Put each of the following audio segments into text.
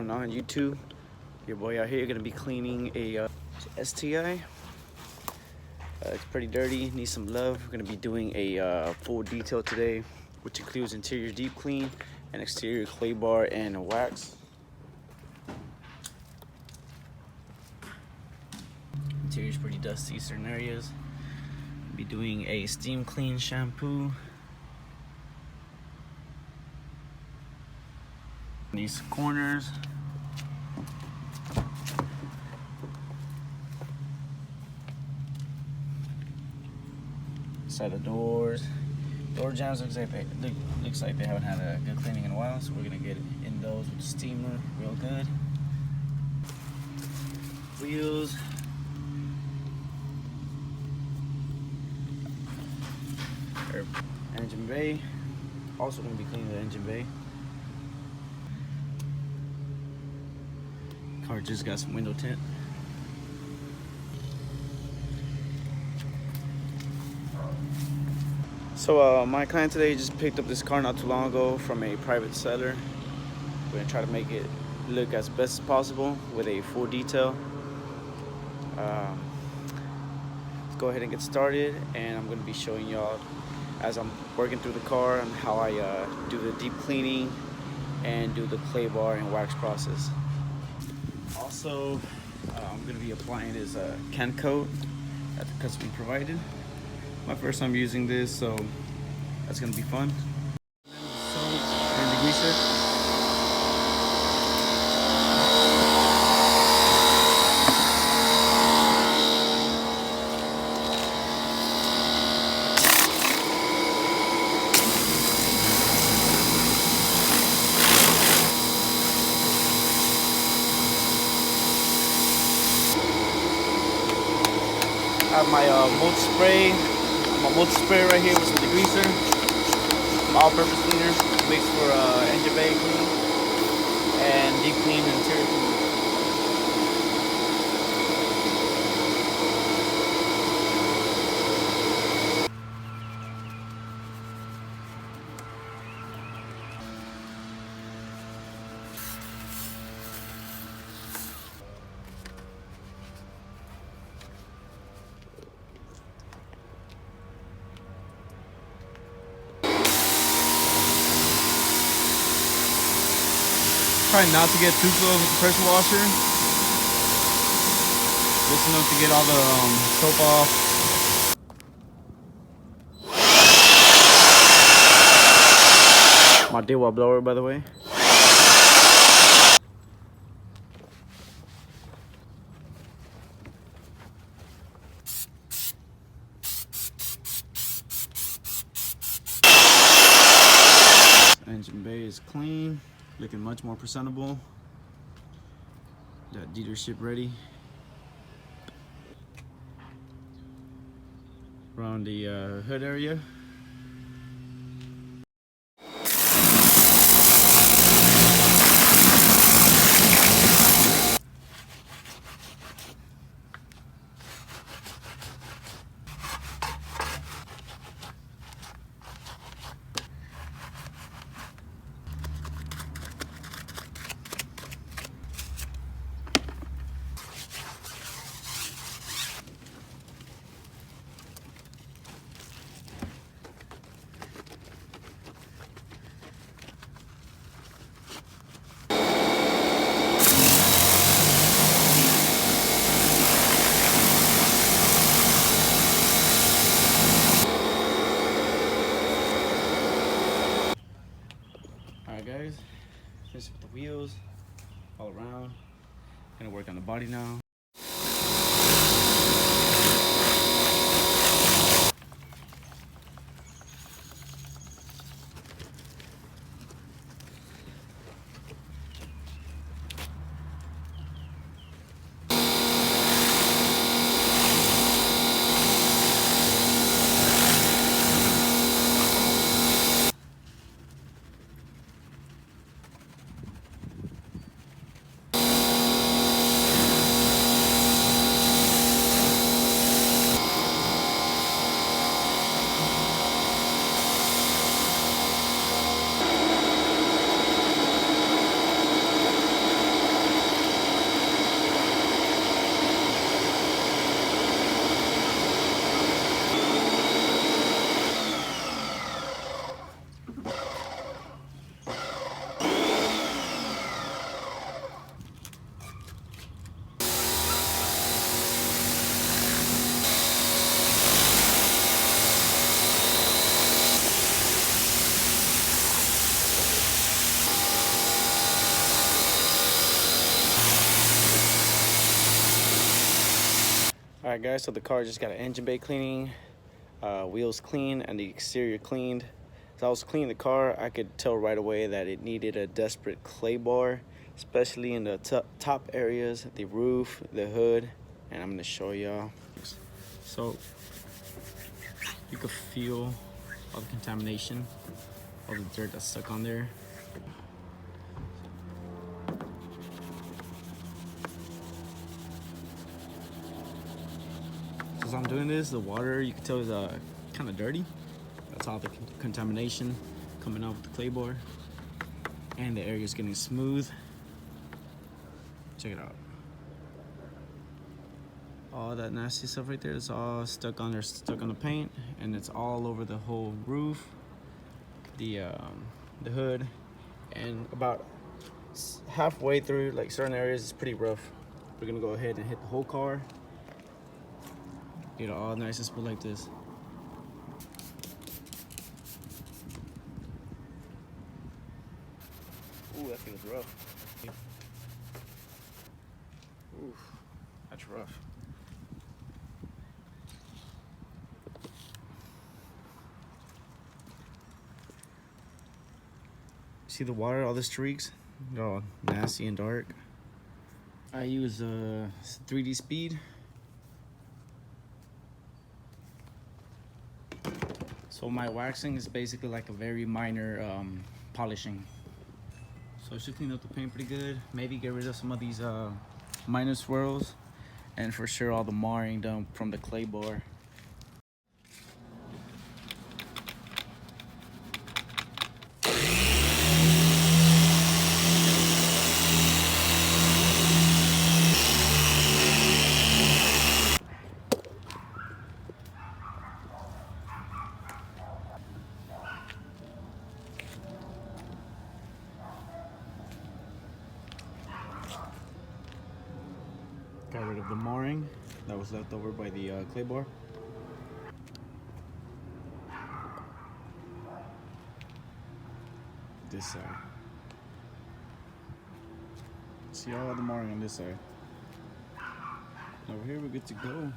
going on YouTube? Your boy out here gonna be cleaning a STI. It's pretty dirty, needs some love. We're gonna be doing a full detail today, which includes interior deep clean and exterior clay bar and wax. Interior's pretty dusty, certain areas. Be doing a steam clean shampoo. These corners. Side of doors. Door jambs looks like they haven't had a good cleaning in a while, so we're gonna get in those with the steamer real good. Wheels. Engine bay. Also gonna be cleaning the engine bay. Car just got some window tint. So my client today just picked up this car not too long ago from a private seller. We're gonna try to make it look as best as possible with a full detail. Let's go ahead and get started, and I'm gonna be showing y'all as I'm working through the car and how I do the deep cleaning and do the clay bar and wax process. Also, I'm going to be applying this can coat that the customer provided. My first time using this, so that's going to be fun. Soap and degreaser. I have my multi-spray right here with some degreaser, all-purpose cleaner mixed for engine bay clean and deep clean and interior clean. Try not to get too close with the pressure washer. Just enough to get all the soap off. My DIY blower, by the way. Engine bay is clean. Looking much more presentable. Got dealership ready. Around the hood area. Alright guys, finished with the wheels all around. Gonna work on the body now. Alright guys, so the car just got an engine bay cleaning, wheels clean, and the exterior cleaned. As I was cleaning the car, I could tell right away that it needed a desperate clay bar, especially in the top areas, the roof, the hood, and I'm gonna show y'all. So you could feel all the contamination, all the dirt that's stuck on there. As I'm doing this, the water, you can tell, is kind of dirty. That's all the contamination coming out with the clay bar. And the area is getting smooth. Check it out. All that nasty stuff right there, it's all stuck on there, stuck on the paint, and it's all over the whole roof, the hood, and about halfway through, like certain areas, it's pretty rough. We're gonna go ahead and hit the whole car. Get it all nice and smooth like this. Ooh, that feels rough. Ooh, that's rough. See the water, all the streaks? They're all nasty and dark. I use 3D speed. So my waxing is basically like a very minor polishing. So it should clean up the paint pretty good. Maybe get rid of some of these minor swirls, and for sure all the marring done from the clay bar. Got rid of the marring that was left over by the clay bar. This side. See all the marring on this side. Over here we're good to go.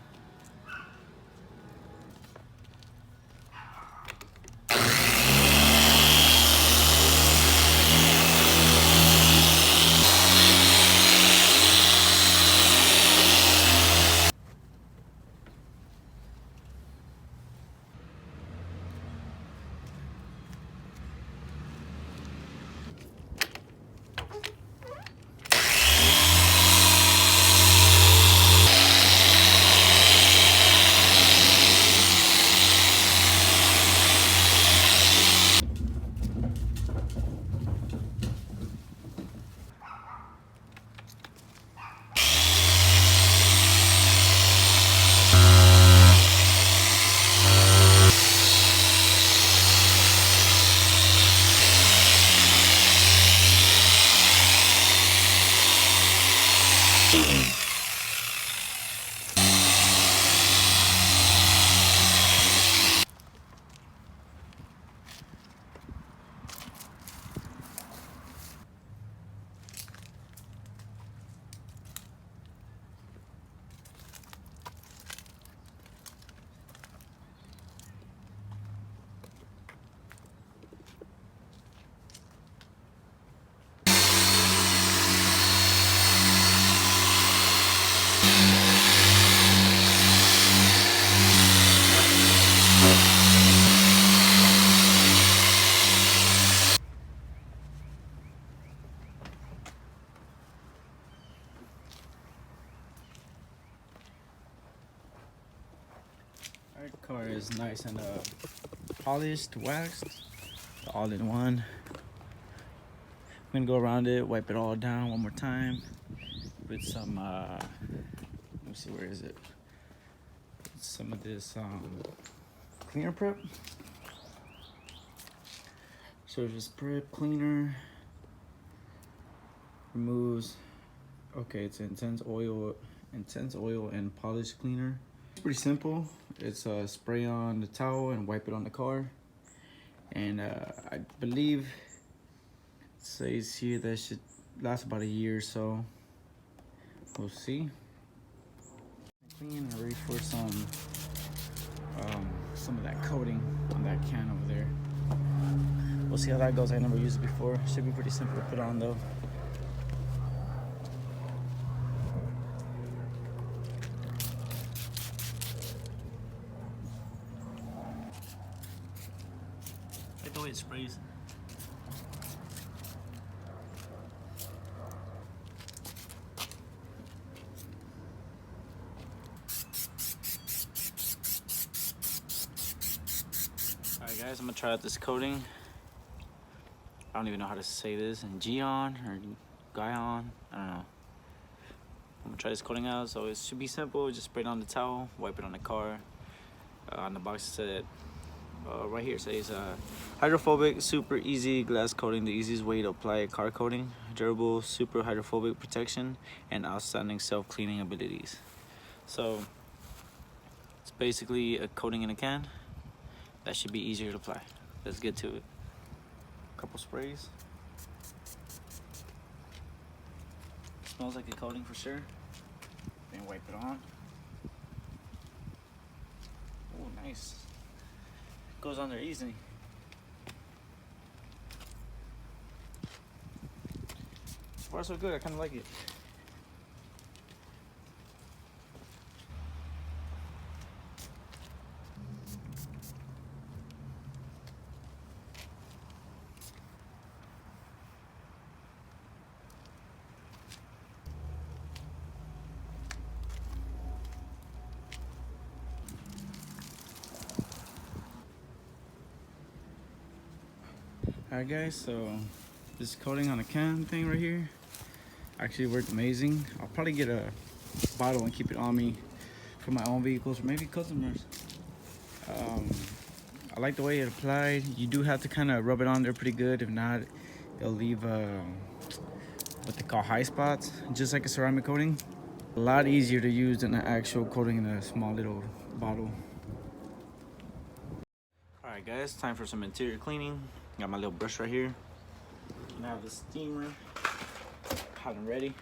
Our car is nice and polished, waxed, all in one. I'm gonna go around it, wipe it all down one more time with some, let me see, where is it? Some of this cleaner prep. Surface prep cleaner. Removes, okay, it's intense oil and polish cleaner. It's pretty simple. It's spray on the towel and wipe it on the car. And I believe it says here that should last about a year or so. We'll see. clean and ready for some of that coating on that can over there. We'll see how that goes. I never used it before. Should be pretty simple to put on though. I like the way it sprays. Alright guys, I'm gonna try out this coating. I don't even know how to say this, and Gion or Guyon, I don't know. I'm gonna try this coating out, so it should be simple. Just spray it on the towel, wipe it on the car. On the box it said, right here it says hydrophobic, super easy glass coating, the easiest way to apply a car coating, durable, super hydrophobic protection, and outstanding self-cleaning abilities. So it's basically a coating in a can that should be easier to apply. Let's get to it. Couple sprays. Smells like a coating for sure. Then wipe it on. Oh, nice. Goes on there easy. So far so good. I kind of like it. Alright guys, so this coating on the can thing right here actually worked amazing. I'll probably get a bottle and keep it on me for my own vehicles or maybe customers. I like the way it applied. You do have to kind of rub it on there pretty good. If not, it'll leave what they call high spots, just like a ceramic coating. A lot easier to use than an actual coating in a small little bottle. Alright guys, time for some interior cleaning. Got my little brush right here. And I have the steamer hot and ready.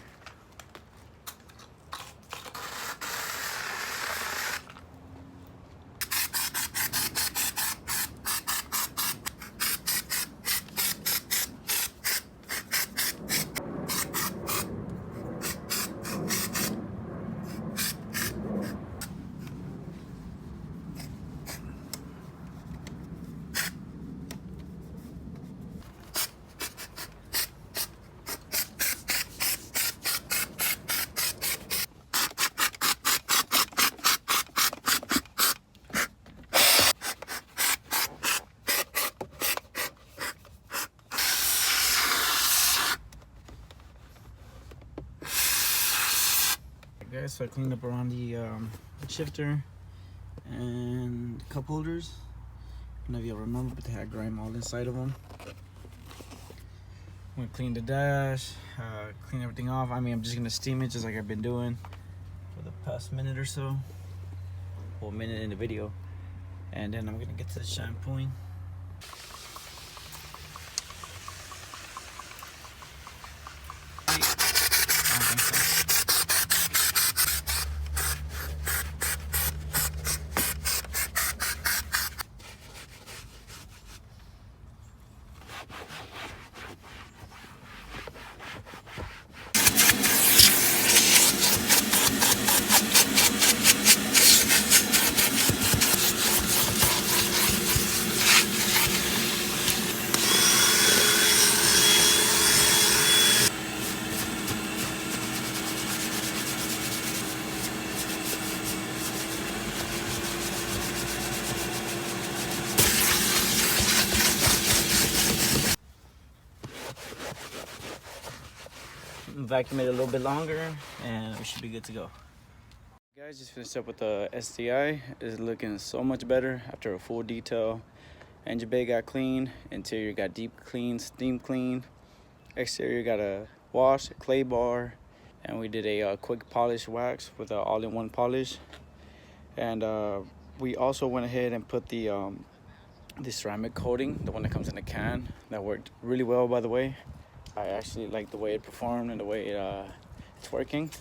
Guys, so I cleaned up around the shifter and cup holders. I don't know if y'all remember, but they had grime all inside of them. I'm gonna clean the dash, clean everything off. I mean, I'm just gonna steam it just like I've been doing for the past minute or so. Well, minute in the video. And then I'm gonna get to the shampooing. Vacuum it a little bit longer and we should be good to go. Guys, just finished up with the STI. It's looking so much better after a full detail. Engine bay got clean, interior got deep clean, steam clean, exterior got a wash, a clay bar, and we did a quick polish wax with an all-in-one polish. And we also went ahead and put the ceramic coating, the one that comes in a can. That worked really well, by the way. I actually like the way it performed and the way it's working.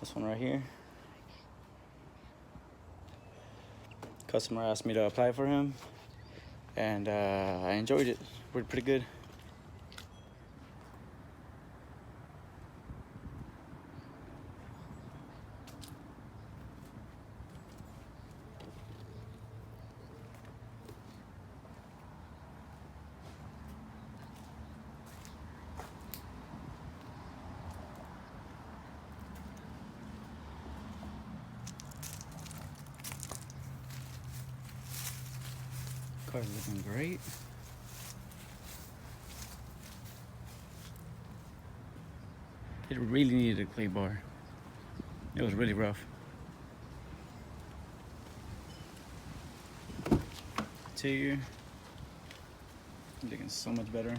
This one right here. Customer asked me to apply for him, and I enjoyed it. Worked pretty good. Car's looking great. It really needed a clay bar. It was really rough. Interior looking so much better.